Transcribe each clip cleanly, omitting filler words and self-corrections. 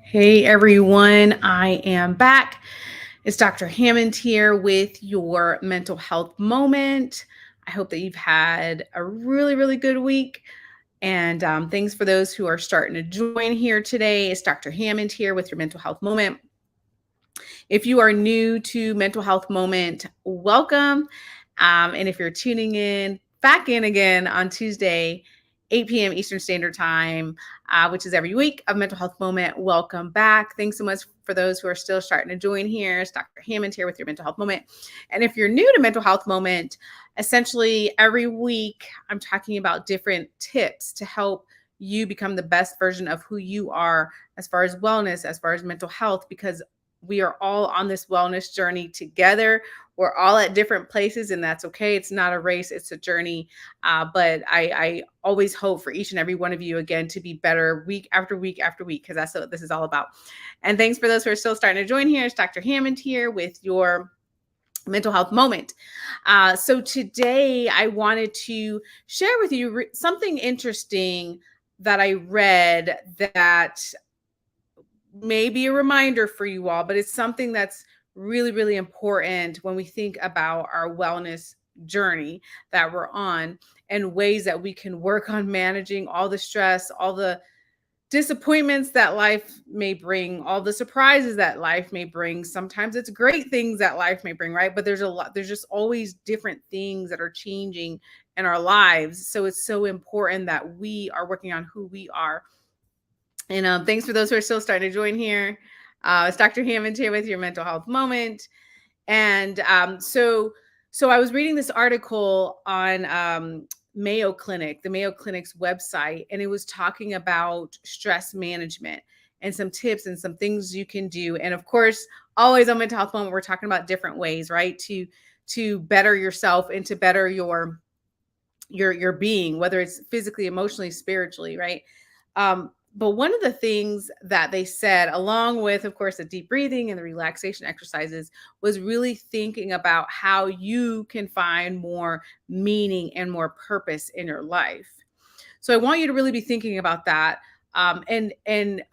Hey everyone, I am back. It's Dr. Hammond here with your mental health moment. I hope that you've had a really good week. And thanks for those who are starting to join here today. It's Dr. Hammond here with your mental health moment. If you are new to Mental Health Moment, welcome. And if you're tuning in, back in again on Tuesday, 8 p.m. Eastern Standard Time, which is every week of Mental Health Moment, welcome back. Thanks so much for those who are still starting to join here. It's Dr. Hammond here with your Mental Health Moment. And if you're new to Mental Health Moment, essentially every week I'm talking about different tips to help you become the best version of who you are as far as wellness, as far as mental health, because we are all on this wellness journey together. We're all at different places, and that's okay. It's not a race, it's a journey. But I always hope for each and every one of you, again, to be better week after week after week, because that's what this is all about. And thanks for those who are still starting to join here. It's Dr. Hammond here with your mental health moment. So today I wanted to share with you something interesting that I read that may be a reminder for you all, but it's something that's really important when we think about our wellness journey that we're on, and ways that we can work on managing all the stress, all the disappointments that life may bring, all the surprises that life may bring. Sometimes it's great things that life may bring, right? But there's just always different things that are changing in our lives. So it's so important that we are working on who we are. And thanks for those who are still starting to join here. It's Dr. Hammond here with your mental health moment. And so I was reading this article on Mayo Clinic, the Mayo Clinic's website, and it was talking about stress management and some tips and some things you can do. And of course, always on Mental Health Moment, we're talking about different ways, right, to better yourself and to better your being, whether it's physically, emotionally, spiritually, right? But one of the things that they said, along with, of course, the deep breathing and the relaxation exercises, was really thinking about how you can find more meaning and more purpose in your life. So I want you to really be thinking about that. And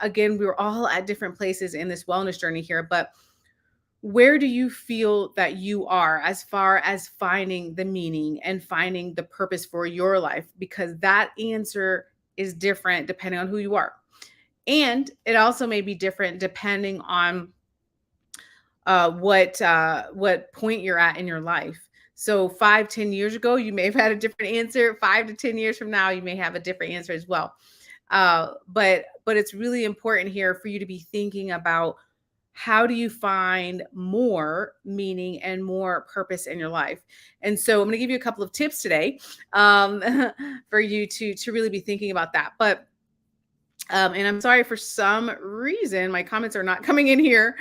again, we're all at different places in this wellness journey here, but where do you feel that you are as far as finding the meaning and finding the purpose for your life? Because that answer is different depending on who you are. And it also may be different depending on what point you're at in your life. So 5-10 years ago, you may have had a different answer. 5 to 10 years from now, you may have a different answer as well. But it's really important here for you to be thinking about, how do you find more meaning and more purpose in your life? And so I'm going to give you a couple of tips today, for you to really be thinking about that. But and I'm sorry, for some reason my comments are not coming in here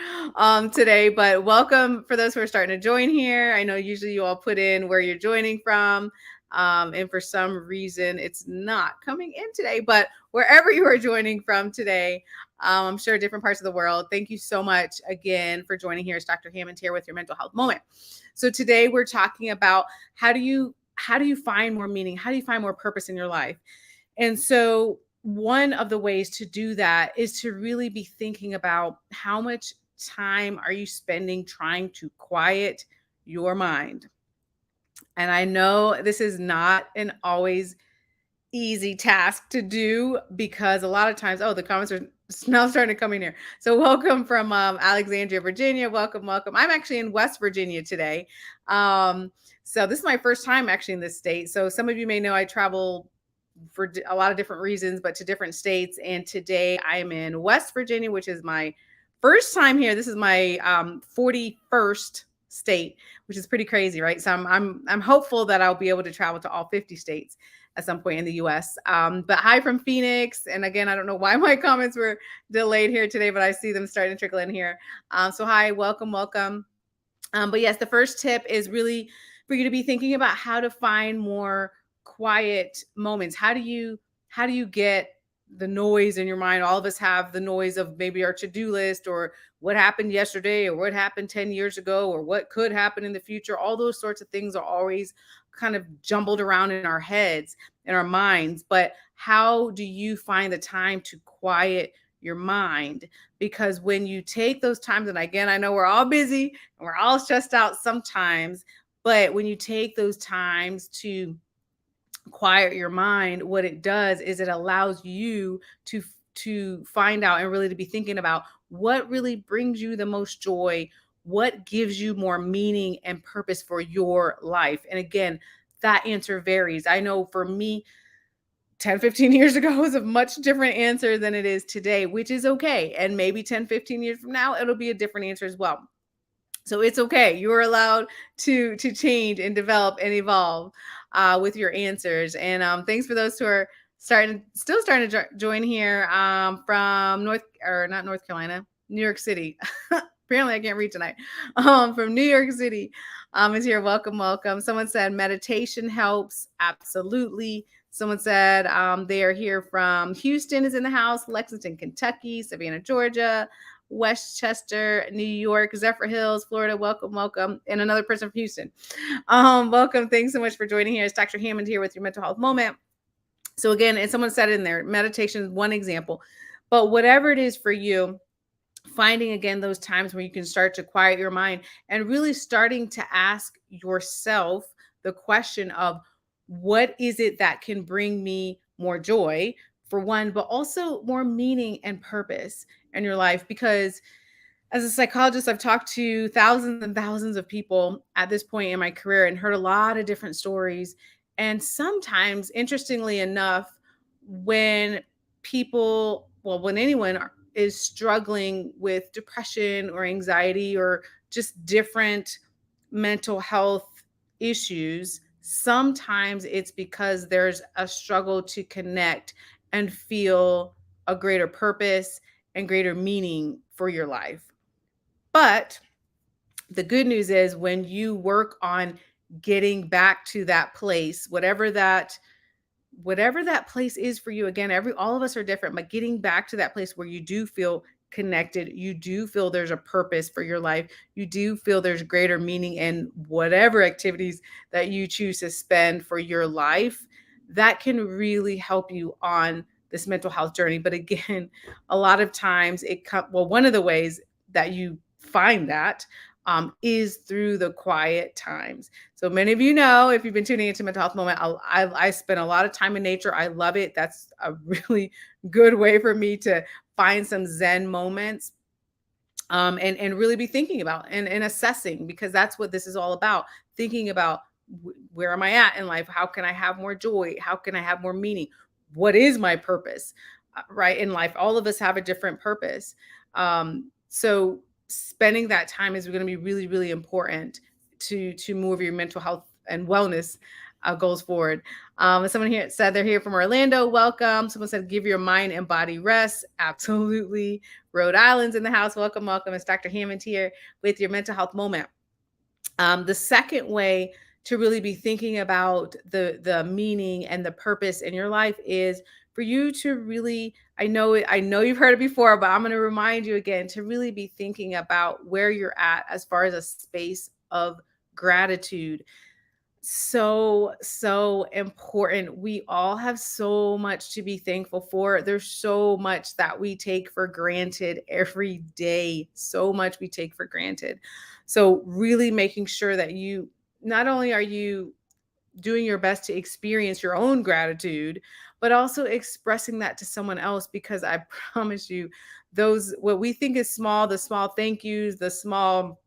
today, but welcome for those who are starting to join here. I know usually you all put in where you're joining from, and for some reason it's not coming in today, but wherever you are joining from today, I'm sure different parts of the world, thank you so much again for joining here. It's Dr. Hammond here with your mental health moment. So today we're talking about, how do you find more meaning? How do you find more purpose in your life? And so one of the ways to do that is to really be thinking about, how much time are you spending trying to quiet your mind? And I know this is not an always easy task to do, because a lot of times, oh, the comments are now starting to come in here. So welcome from Alexandria, Virginia. Welcome. I'm actually in West Virginia today. So this is my first time actually in this state. So some of you may know I travel for a lot of different reasons, but to different states. And today I'm in West Virginia, which is my first time here. This is my 41st state, which is pretty crazy, right? So I'm hopeful that I'll be able to travel to all 50 states at some point in the US. But hi from Phoenix. And again, I don't know why my comments were delayed here today, but I see them starting to trickle in here. So hi, welcome. But yes, the first tip is really for you to be thinking about how to find more quiet moments. How do you get the noise in your mind? All of us have the noise of maybe our to-do list, or what happened yesterday, or what happened 10 years ago, or what could happen in the future. All those sorts of things are always kind of jumbled around in our heads, in our minds. But how do you find the time to quiet your mind. Because when you take those times, and again, I know we're all busy and we're all stressed out sometimes, but when you take those times to quiet your mind, what it does is it allows you to find out and really to be thinking about what really brings you the most joy, what gives you more meaning and purpose for your life. And again, that answer varies. I know for me, 10, 15 years ago was a much different answer than it is today, which is okay. And maybe 10, 15 years from now, it'll be a different answer as well. So it's okay. You're allowed to change and develop and evolve with your answers. And thanks for those who are still starting to join here from not North Carolina, New York City. Apparently, I can't read tonight. From New York City is here. Welcome, welcome. Someone said meditation helps. Absolutely. Someone said they are here from Houston is in the house, Lexington, Kentucky, Savannah, Georgia, Westchester, New York, Zephyr Hills, Florida. Welcome, welcome. And another person from Houston. Welcome. Thanks so much for joining here. It's Dr. Hammond here with your mental health moment. So again, and someone said in there, meditation is one example, but whatever it is for you, finding again those times where you can start to quiet your mind and really starting to ask yourself the question of what is it that can bring me more joy for one, but also more meaning and purpose in your life. Because as a psychologist, I've talked to thousands and thousands of people at this point in my career and heard a lot of different stories. And sometimes, interestingly enough, when when anyone is struggling with depression or anxiety or just different mental health issues, sometimes it's because there's a struggle to connect and feel a greater purpose and greater meaning for your life. But the good news is when you work on getting back to that place, whatever that place is for you, again, all of us are different, but getting back to that place where you do feel connected, you do feel there's a purpose for your life, you do feel there's greater meaning in whatever activities that you choose to spend for your life, that can really help you on this mental health journey. But again, a lot of times one of the ways that you find that is through the quiet times. So many of you know, if you've been tuning into Mental Health Moment, I spend a lot of time in nature. I love it. That's a really good way for me to find some Zen moments and really be thinking about and assessing, because that's what this is all about. Thinking about where am I at in life? How can I have more joy? How can I have more meaning? What is my purpose, right, in life? All of us have a different purpose. So spending that time is going to be really, really important to move your mental health and wellness goals forward. Someone here said they're here from Orlando. Welcome. Someone said give your mind and body rest. Absolutely. Rhode Island's in the house. Welcome, welcome. It's Dr. Hammond here with your mental health moment. The second way to really be thinking about the meaning and the purpose in your life is for you to really, I know you've heard it before, but I'm going to remind you again to really be thinking about where you're at as far as a space of gratitude. So important. We all have so much to be thankful for. There's so much that we take for granted every day. So much we take for granted. So really making sure that you not only are you doing your best to experience your own gratitude, but also expressing that to someone else, because I promise you, those what we think is small, the small thank yous, the small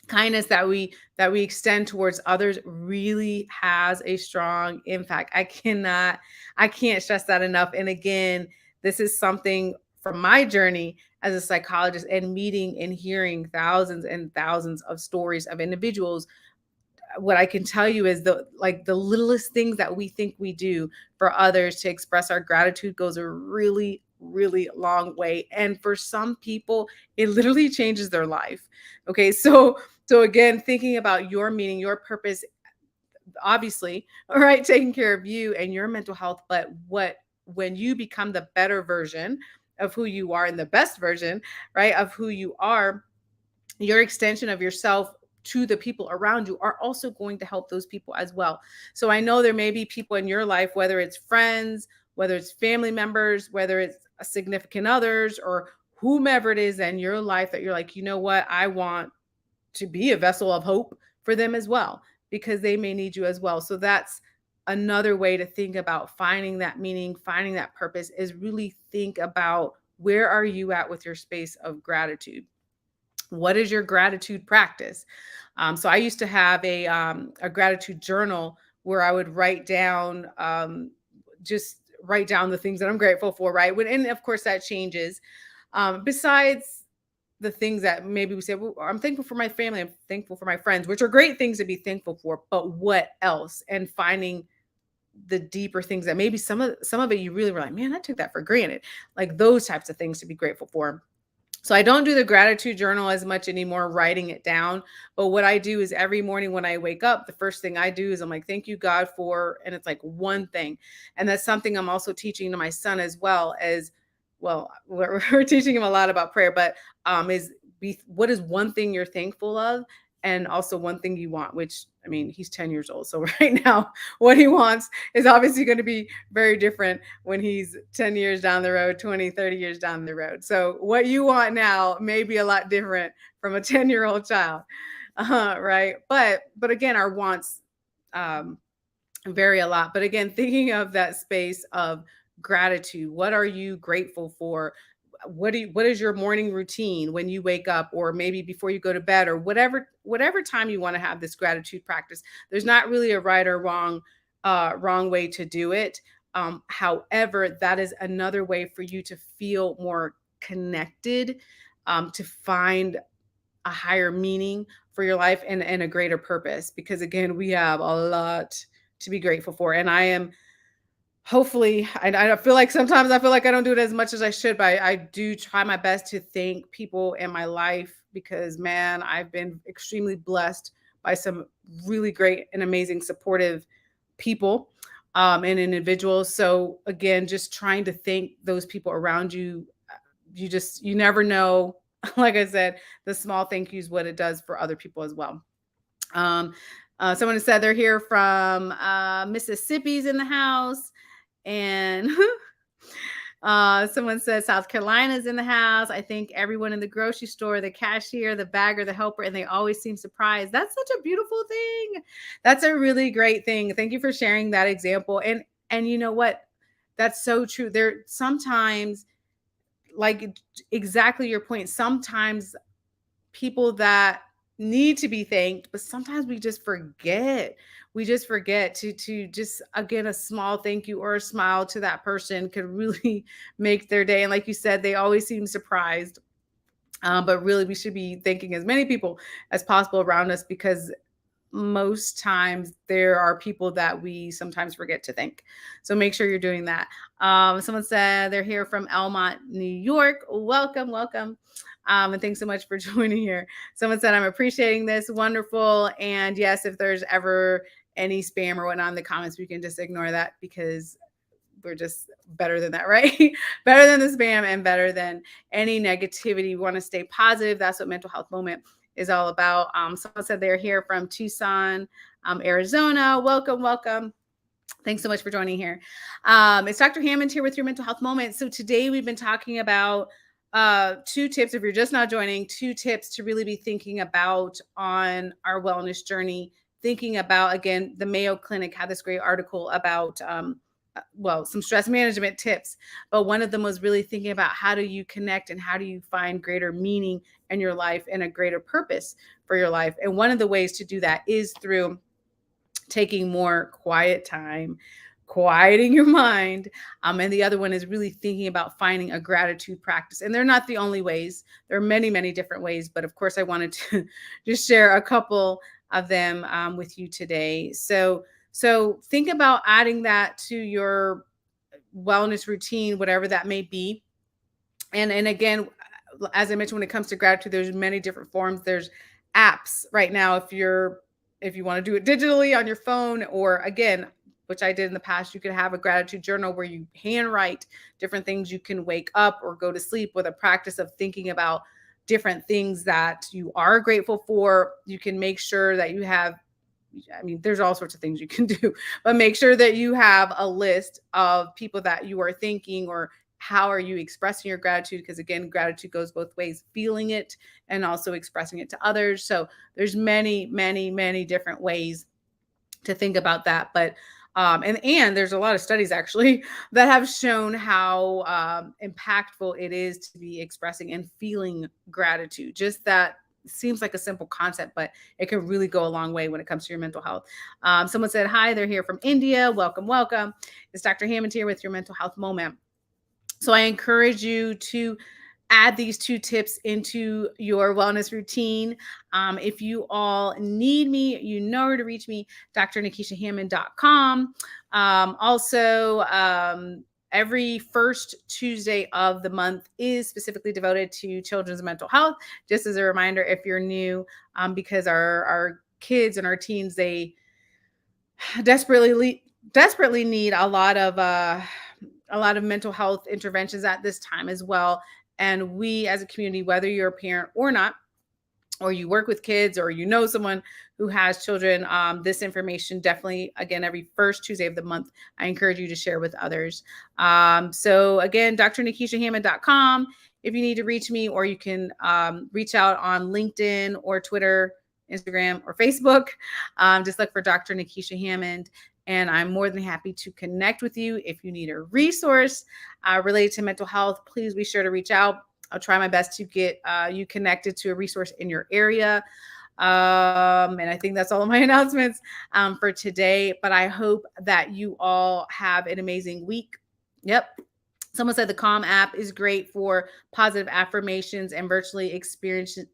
kindness that we extend towards others really has a strong impact. I can't stress that enough. And again, this is something from my journey as a psychologist and meeting and hearing thousands and thousands of stories of individuals. What I can tell you is the littlest things that we think we do for others to express our gratitude goes a really, really long way. And for some people, it literally changes their life. Okay. So again, thinking about your meaning, your purpose, obviously, all right, taking care of you and your mental health, but when you become the better version of who you are and the best version, right, of who you are, your extension of yourself to the people around you are also going to help those people as well. So I know there may be people in your life, whether it's friends, whether it's family members, whether it's a significant others, or whomever it is in your life that you're like, you know what, I want to be a vessel of hope for them as well, because they may need you as well. So that's another way to think about finding that meaning, finding that purpose, is really think about, where are you at with your space of gratitude? What is your gratitude practice? So I used to have a gratitude journal where I would write down, just write down the things that I'm grateful for, right? And of course that changes. Besides the things that maybe we say, well, I'm thankful for my family, I'm thankful for my friends, which are great things to be thankful for, but what else? And finding the deeper things that maybe some of it you really were like, man, I took that for granted. Like those types of things to be grateful for. So I don't do the gratitude journal as much anymore, writing it down. But what I do is every morning when I wake up, the first thing I do is I'm like, thank you, God, for, and it's like one thing. And that's something I'm also teaching to my son as well. As well, we're teaching him a lot about prayer, but is be what is one thing you're thankful of? And also one thing you want, which, I mean, he's 10 years old. So right now, what he wants is obviously going to be very different when he's 10 years down the road, 20, 30 years down the road. So what you want now may be a lot different from a 10-year-old child. Right. But again, our wants um, vary a lot. But again, thinking of that space of gratitude, what are you grateful for? What is your morning routine when you wake up, or maybe before you go to bed, or whatever time you want to have this gratitude practice? There's not really a right or wrong way to do it. However, that is another way for you to feel more connected, to find a higher meaning for your life, and a greater purpose, because again, we have a lot to be grateful for. And I am, hopefully, I feel like sometimes I feel like I don't do it as much as I should, but I do try my best to thank people in my life, because man, I've been extremely blessed by some really great and amazing supportive people, and individuals. So again, just trying to thank those people around you. You never know, like I said, the small thank yous, what it does for other people as well. Um, Someone said they're here from Mississippi's in the house. And someone says South Carolina's in the house. I think everyone in the grocery store, the cashier, the bagger, the helper, and they always seem surprised. That's such a beautiful thing. That's a really great thing. Thank you for sharing that example. And you know what? That's so true. There sometimes, like exactly your point, sometimes people that need to be thanked, but sometimes we just forget. We just forget to just, again, a small thank you or a smile to that person could really make their day. And like you said, they always seem surprised. But really, we should be thanking as many people as possible around us, because most times there are people that we sometimes forget to thank. So make sure you're doing that. Someone said they're here from Elmont, New York. Welcome, welcome. And thanks so much for joining here. Someone said, I'm appreciating this. Wonderful. And yes, if there's ever any spam or whatnot in the comments, we can just ignore that, because we're just better than that, right? Better than the spam and better than any negativity. We want to stay positive. That's what Mental Health Moment is all about. Someone said they're here from Tucson, Arizona. Welcome, welcome. Thanks so much for joining here. It's Dr. Hammond here with your Mental Health Moment. So today we've been talking about 2 tips. If you're just now joining, 2 tips to really be thinking about on our wellness journey. Thinking about, again, the Mayo Clinic had this great article about some stress management tips, but one of them was really thinking about, how do you connect and how do you find greater meaning in your life and a greater purpose for your life? And one of the ways to do that is through taking more quiet time, quieting your mind. And the other one is really thinking about finding a gratitude practice. And they're not the only ways. There are many, many different ways. But of course, I wanted to just share a couple of them with you today. So think about adding that to your wellness routine, whatever that may be. And again, as I mentioned, when it comes to gratitude, there's many different forms. There's apps right now. If you want to do it digitally on your phone, or again, which I did in the past, you could have a gratitude journal where you handwrite different things you can wake up or go to sleep with, a practice of thinking about different things that you are grateful for. You can make sure that you have I mean, there's all sorts of things you can do, but make sure that you have a list of people that you are thanking, or how are you expressing your gratitude? Because again, gratitude goes both ways, feeling it and also expressing it to others. So there's many, many, many different ways to think about that. But and there's a lot of studies actually that have shown how impactful it is to be expressing and feeling gratitude. Just that seems like a simple concept, but it can really go a long way when it comes to your mental health. Someone said hi, they're here from India. Welcome, welcome. It's Dr. Hammond here with your mental health moment. So I encourage you to add these 2 tips into your wellness routine. If you all need me, you know where to reach me, drnikishahammond.com. Every first Tuesday of the month is specifically devoted to children's mental health. Just as a reminder, if you're new, because our kids and our teens, they desperately need a lot of mental health interventions at this time as well. And we as a community, whether you're a parent or not, or you work with kids, or you know someone who has children, this information definitely, again, every first Tuesday of the month, I encourage you to share with others. So again, drnikishahammond.com if you need to reach me, or you can reach out on LinkedIn or Twitter, Instagram, or Facebook. Just look for Dr. Nikisha Hammond. And I'm more than happy to connect with you. If you need a resource related to mental health, please be sure to reach out. I'll try my best to get you connected to a resource in your area. And I think that's all of my announcements for today. But I hope that you all have an amazing week. Yep. Someone said the Calm app is great for positive affirmations and virtually experiencing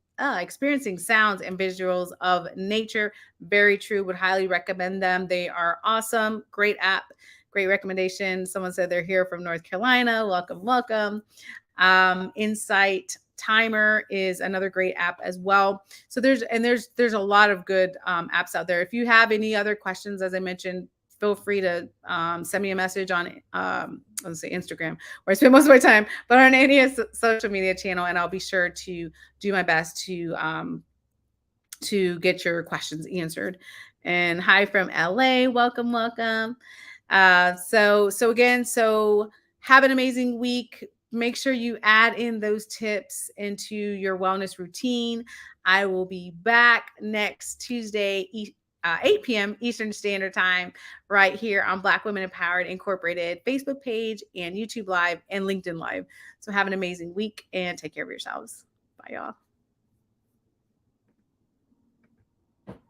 sounds and visuals of nature. Very true. Would highly recommend them. They are awesome. Great app. Great recommendation. Someone said they're here from North Carolina. Welcome, welcome. Insight Timer is another great app as well. So there's a lot of good apps out there. If you have any other questions, as I mentioned, feel free to send me a message on let's say Instagram, where I spend most of my time, but on any social media channel, and I'll be sure to do my best to get your questions answered. And hi from LA. Welcome, welcome. So have an amazing week. Make sure you add in those tips into your wellness routine. I will be back next Tuesday, 8 p.m. Eastern Standard Time, right here on Black Women Empowered Incorporated Facebook page and YouTube Live and LinkedIn Live. So have an amazing week and take care of yourselves. Bye, y'all.